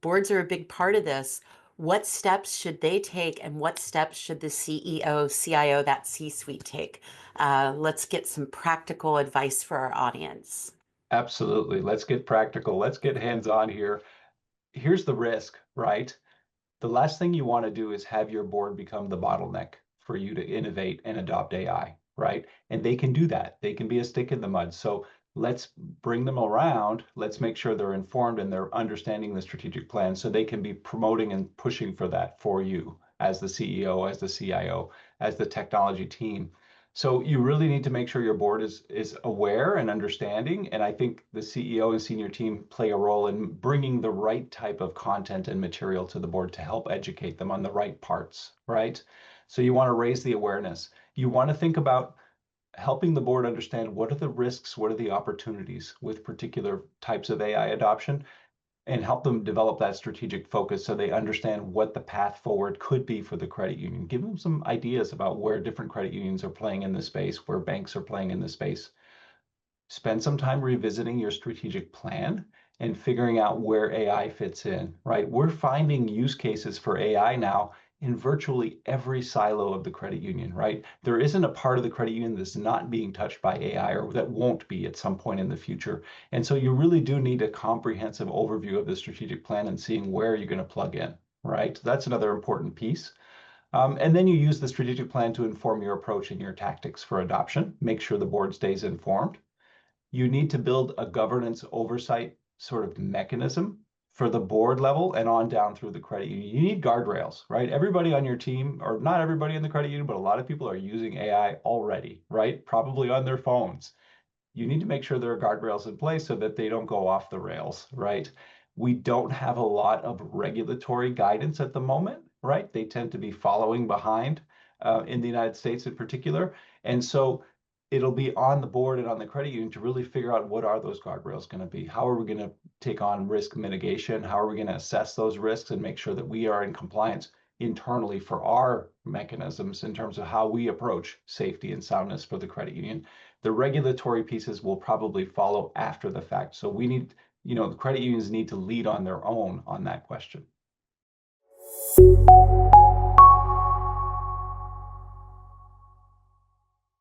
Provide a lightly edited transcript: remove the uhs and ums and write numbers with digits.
boards are a big part of this. What steps should they take, and what steps should the CEO, CIO, that C-suite take? Let's get some practical advice for our audience. Absolutely. Let's get practical. Let's get hands-on here. Here's the risk, right? The last thing you want to do is have your board become the bottleneck for you to innovate and adopt AI, right? And they can do that. They can be a stick in the mud. So let's bring them around. Let's make sure they're informed and they're understanding the strategic plan so they can be promoting and pushing for that for you as the CEO, as the CIO, as the technology team. So you really need to make sure your board is aware and understanding. And I think the CEO and senior team play a role in bringing the right type of content and material to the board to help educate them on the right parts, right? So you want to raise the awareness. You want to think about helping the board understand what are the risks, what are the opportunities with particular types of AI adoption, and help them develop that strategic focus so they understand what the path forward could be for the credit union. Give them some ideas about where different credit unions are playing in this space, where banks are playing in this space. Spend some time revisiting your strategic plan and figuring out where AI fits in, right? We're finding use cases for AI now in virtually every silo of the credit union, right? There isn't a part of the credit union that's not being touched by AI or that won't be at some point in the future. And so you really do need a comprehensive overview of the strategic plan and seeing where you're going to plug in, right? That's another important piece. And then you use the strategic plan to inform your approach and your tactics for adoption. Make sure the board stays informed. You need to build a governance oversight sort of mechanism for the board level and on down through the credit union. You need guardrails, right? Everybody on your team, or not everybody in the credit union, but a lot of people are using AI already, right? Probably on their phones. You need to make sure there are guardrails in place so that they don't go off the rails, right? We don't have a lot of regulatory guidance at the moment, right? They tend to be following behind in the United States in particular. And so it'll be on the board and on the credit union to really figure out what are those guardrails going to be? How are we going to take on risk mitigation? How are we going to assess those risks and make sure that we are in compliance internally for our mechanisms in terms of how we approach safety and soundness for the credit union? The regulatory pieces will probably follow after the fact. So we need, the credit unions need to lead on their own on that question.